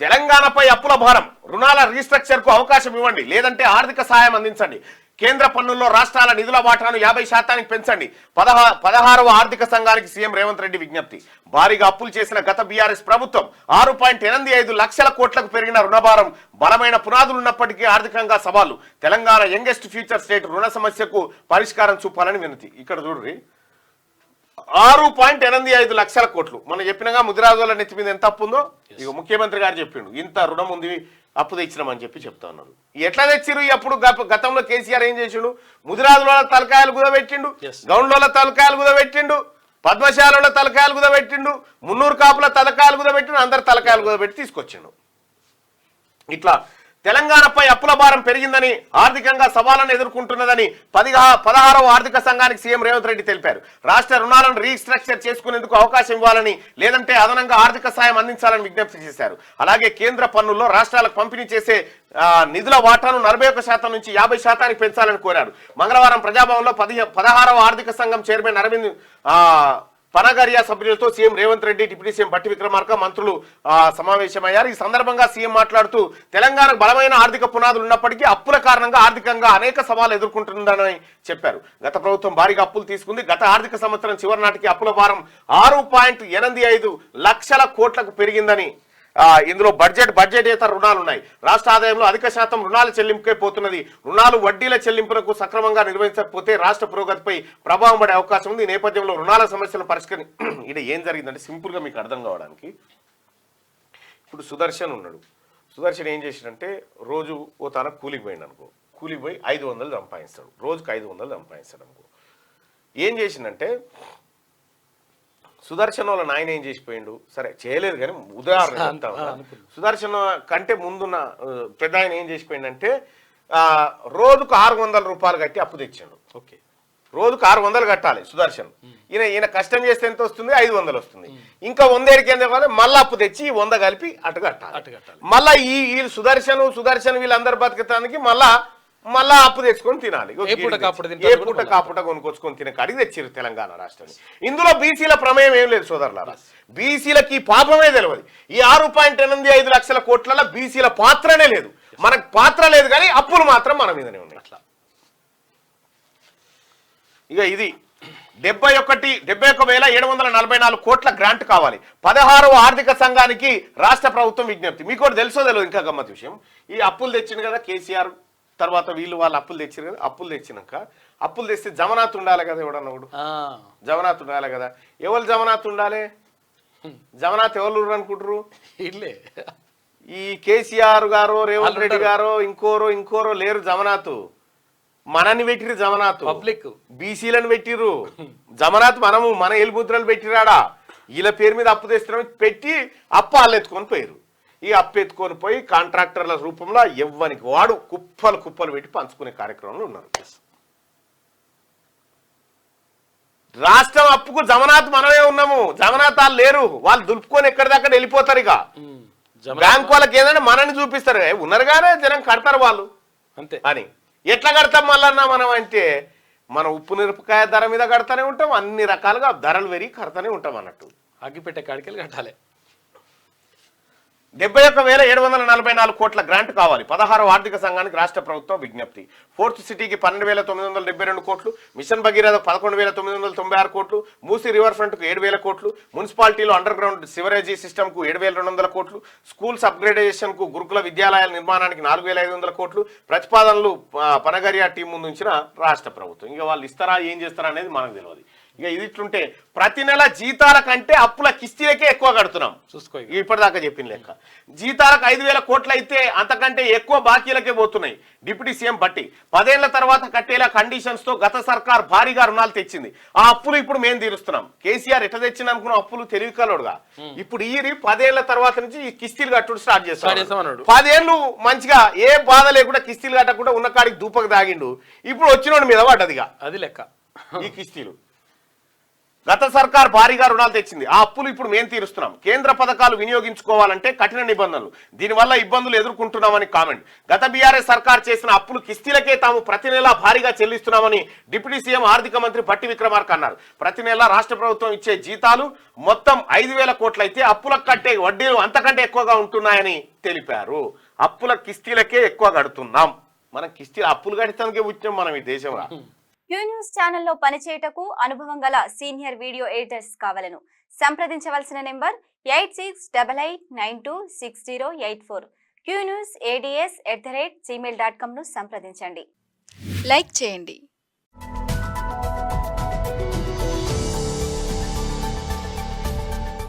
తెలంగాణపై అప్పుల భారం, రుణాల రీస్ట్రక్చర్ కు అవకాశం ఇవ్వండి, లేదంటే ఆర్థిక సాయం అందించండి. కేంద్ర పన్నుల్లో రాష్ట్రాల నిధుల వాటాను 50% పెంచండి. 16వ ఆర్థిక సంఘానికి సీఎం రేవంత్ రెడ్డి విజ్ఞప్తి. భారీగా అప్పులు చేసిన గత బీఆర్ఎస్ ప్రభుత్వం 6.85 లక్షల కోట్లకు పెరిగిన రుణభారం, బలమైన పునాదులున్నప్పటికీ ఆర్థికంగా సవాళ్లు. తెలంగాణ యంగెస్ట్ ఫ్యూచర్ స్టేట్, రుణ సమస్యకు పరిష్కారం చూపాలని వినతి. ఇక్కడ చూడండి, 6.85 లక్షల కోట్లు. మనం చెప్పినగా ముదిరాజుల నెత్తి మీద ఎంత అప్పు ఉందో ఇక ముఖ్యమంత్రి గారు చెప్పిండు, ఇంత రుణం ఉంది, అప్పు తెచ్చినామని చెప్తా ఉన్నారు. ఎట్లా తెచ్చిరు? అప్పుడు గతంలో కేసీఆర్ ఏం చేసిండు? ముదిరాజుల తలకాయలు కుదబెట్టిండు, గౌండ్ల తలకాయలు కుదబెట్టిండు, పద్మశాల తలకాయలు కుదబెట్టిండు, మున్నూరు కాపుల తలకాయలు కుదబెట్టిండు, అందరు తలకాయలు కుదబెట్టి తీసుకొచ్చిండు. ఇట్లా తెలంగాణపై అప్పుల భారం పెరిగిందని, ఆర్థికంగా సవాళ్లను ఎదుర్కొంటున్నదని 16వ ఆర్థిక సంఘానికి సీఎం రేవంత్ రెడ్డి తెలిపారు. రాష్ట్ర రుణాలను రీస్ట్రక్చర్ చేసుకునేందుకు అవకాశం ఇవ్వాలని, లేదంటే అదనంగా ఆర్థిక సాయం అందించాలని విజ్ఞప్తి చేశారు. అలాగే కేంద్ర పన్నుల్లో రాష్ట్రాలకు పంపిణీ చేసే నిధుల వాటాను 41% నుంచి 50% పెంచాలని కోరారు. మంగళవారం ప్రజాభవన్లో 16వ ఆర్థిక సంఘం చైర్మన్ అరవింద్ పనగరియా సభ్యులతో CM Revanth Reddy, deputy CM Bhatti Vikramarka, మంత్రులు సమావేశమయ్యారు. ఈ సందర్భంగా సీఎం మాట్లాడుతూ తెలంగాణకు బలమైన ఆర్థిక పునాదులు ఉన్నప్పటికీ అప్పుల కారణంగా ఆర్థికంగా అనేక సవాళ్లు ఎదుర్కొంటుందని చెప్పారు. గత ప్రభుత్వం భారీగా అప్పులు తీసుకుంది. గత ఆర్థిక సంవత్సరం చివరి నాటికి అప్పుల భారం 6.85 లక్షల కోట్లకు పెరిగిందని, ఇందులో బడ్జెటేతర రుణాలు ఉన్నాయి. రాష్ట్ర ఆదాయంలో అధిక శాతం రుణాల చెల్లింపుకే పోతున్నది. రుణాలు వడ్డీల చెల్లింపులకు సక్రమంగా నిర్వహించకపోతే రాష్ట్ర పురోగతిపై ప్రభావం పడే అవకాశం ఉంది. ఈ నేపథ్యంలో రుణాల సమస్యలను ఇది ఏం జరిగిందంటే సింపుల్ గా మీకు అర్థం కావడానికి, ఇప్పుడు సుదర్శన్ ఉన్నాడు. సుదర్శన్ ఏం చేసినంటే రోజు ఓ తన కూలికి పోయింది అనుకో, కూలికి పోయి 500 సంపాదిస్తాడు, రోజుకు 500 సంపాదిస్తాడు అనుకో. ఏం చేసిందంటే సుదర్శన్ వాళ్ళ నాయన ఏం చేసిపోయిండు, సరే చేయలేదు కానీ ఉదాహరణ చెప్తాను. సుదర్శన్ కంటే ముందున్న పెద్ద ఆయన ఏం చేసిపోయిందంటే రోజుకు 600 రూపాయలు కట్టి అప్పు తెచ్చాడు. ఓకే, రోజుకు 600 కట్టాలి సుదర్శన్. ఈయన కష్టం చేస్తే ఎంత వస్తుంది? 500 వస్తుంది. ఇంకా 100 ఏడికి ఎంత కావాలి? మళ్ళీ అప్పు తెచ్చి 100 కలిపి అటు కట్టాలి. మళ్ళీ ఈ సుదర్శన్ వీళ్ళందరూ బతికటానికి మళ్ళా అప్పు తెచ్చుకొని తినాలి. ఏ పూట కాపుట కొనుక్కొచ్చుకొని తినే కాడికి తెచ్చిరు తెలంగాణ రాష్ట్రాన్ని. ఇందులో బీసీల ప్రమేయం ఏం లేదు సోదరులారా. బీసీలకి ఈ పాపమే తెలియదు. ఈ 6.85 లక్షల కోట్ల బీసీల పాత్రనే లేదు. మనకు పాత్ర లేదు కానీ అప్పులు మాత్రం మన మీదనే ఉన్నాయి. ఇక ఇది 71,744 కోట్ల గ్రాంట్ కావాలి. 16వ ఆర్థిక సంఘానికి రాష్ట్ర ప్రభుత్వం విజ్ఞప్తి. మీకు కూడా తెలుసో తెలియదు ఇంకా గమ్మత్ విషయం. ఈ అప్పులు తెచ్చింది కదా కేసీఆర్, తర్వాత వాళ్ళు అప్పులు తెచ్చారు కదా. అప్పులు తెచ్చినాక అప్పులు తెస్తే జమనాథ్ ఉండాలి కదా, ఎవడన్నా ఒకడు జమనాథ్ ఉండాలి కదా. ఎవరు జమనాథ్ ఉండాలి? జమనాథ్ ఎవరు అనుకుంటారు? ఇల్లే ఈ కేసీఆర్ గారు, రేవంత్ రెడ్డి గారు, ఇంకోరో లేరు జమనాథ్. మనని పెట్టిరు జమనాథ్, పబ్లిక్ బీసీలను పెట్టిరు జమనాథ్. మన ఎలుముద్రలు పెట్టిరాడా. వీళ్ళ పేరు మీద అప్పు తెస్తున్నాం పెట్టి అప్పు వాళ్ళు ఎత్తుకొని పోయారు. ఈ అప్పు ఎత్తుకొని పోయి కాంట్రాక్టర్ల రూపంలో ఎవ్వనికి వాడు కుప్పలు పెట్టి పంచుకునే కార్యక్రమంలో ఉన్నారు. రాష్ట్రం అప్పుకు జమనాథ్ మనమే ఉన్నాము, జమనాథ్ వాళ్ళు లేరు. వాళ్ళు దులుపుకొని ఎక్కడిదక్కడ వెళ్ళిపోతారు. ఇక బ్యాంకు వాళ్ళకి ఏదైనా మనని చూపిస్తారు, ఉన్నారుగానే జనం కడతారు వాళ్ళు అంతే అని. ఎట్లా కడతాం మళ్ళన్నా మనం అంటే, మనం ఉప్పు మిరపకాయ ధర మీద కడతానే ఉంటాం, అన్ని రకాలుగా ధరలు పెరిగి కడతానే ఉంటాం అన్నట్టు. అగ్గిపెట్టే కాడికెళ్ళి కట్టాలి. 71,744 కోట్ల గ్రాంట్ కావాలి. 16వ ఆర్థిక సంఘానికి రాష్ట్ర ప్రభుత్వం విజ్ఞప్తి. ఫోర్త్ సిటీకి 12,972 కోట్లు, మిషన్ భగీరథ 11,996 కోట్లు, మూసీ రివర్ ఫ్రంట్ కు 7,000 కోట్లు, మున్సిపాలిటీలో అండర్ గ్రౌండ్ సివరేజీ సిస్టమ్ కు 7,200 కోట్లు, స్కూల్స్ అప్గ్రేడేషన్ కు, గురుకుల విద్యాలయాల నిర్మాణానికి 4,500 కోట్లు ప్రతిపాదనలు పనగరియా టీం ముందు ఉంచిన రాష్ట్ర ప్రభుత్వం. ఇంకా వాళ్ళు ఇస్తారా ఏం చేస్తారా అనేది మనకు తెలియదు. ఇక ఇది ఇట్లుంటే ప్రతి నెల జీతాల కంటే అప్పుల కిస్తీలకే ఎక్కువ కడుతున్నాం. చూసుకో, ఇప్పటిదాకా చెప్పిన లెక్క జీతాలకు 5,000 కోట్లు అయితే అంతకంటే ఎక్కువ బాకీలకే పోతున్నాయి. డిప్యూటీ సీఎం భట్టి 10 ఏళ్ల తర్వాత కట్టేలా కండిషన్స్ తో గత సర్కార్ భారీగా రుణాలు తెచ్చింది. ఆ అప్పులు ఇప్పుడు మేము తీరుస్తున్నాం. కేసీఆర్ ఎట్లా తెచ్చింది అనుకున్న అప్పులు తెలివికలోడుగా ఇప్పుడు ఈ 10 ఏళ్ల తర్వాత నుంచి ఈ కిస్తీలు కట్టుడు స్టార్ట్ చేస్తాడు. 10 ఏళ్ళు మంచిగా ఏ బాధ లేకుండా కిస్తీలు కట్టకుండా ఉన్న కాడికి దూపకు దాగిండు. ఇప్పుడు వచ్చినోడి మీద పడ్డదిగా అది లెక్క ఈ కిస్తీలు. గత సర్కార్ భారీగా రుణాలు తెచ్చింది, ఆ అప్పులు ఇప్పుడు మేము తీరుస్తున్నాం. కేంద్ర పథకాలు వినియోగించుకోవాలంటే కఠిన నిబంధనలు, దీనివల్ల ఇబ్బందులు ఎదుర్కొంటున్నామని కామెంట్. గత బీఆర్ఎస్ సర్కార్ చేసిన అప్పులు కిస్తీలకే తాము ప్రతి నెలా భారీగా చెల్లిస్తున్నామని డిప్యూటీ సీఎం ఆర్థిక మంత్రి భట్టి విక్రమార్క అన్నారు. ప్రతి నెలా రాష్ట్ర ప్రభుత్వం ఇచ్చే జీతాలు మొత్తం 5,000 కోట్లయితే అప్పులకు కట్టే వడ్డీలు అంతకంటే ఎక్కువగా ఉంటున్నాయని తెలిపారు. అప్పుల కిస్తీలకే ఎక్కువ కడుతున్నాం, మనం కిస్తీ అప్పులు కట్టడానికే వచ్చాం మనం ఈ దేశంలో. క్యూ న్యూస్ ఛానల్లో పనిచేయటకు అనుభవం గల సీనియర్ వీడియో ఎడిటర్స్ కావాలను సంప్రదించవలసిన నెంబర్ 8688926084. qnewsads@gmail.com ను సంప్రదించండి. లైక్ చేయండి.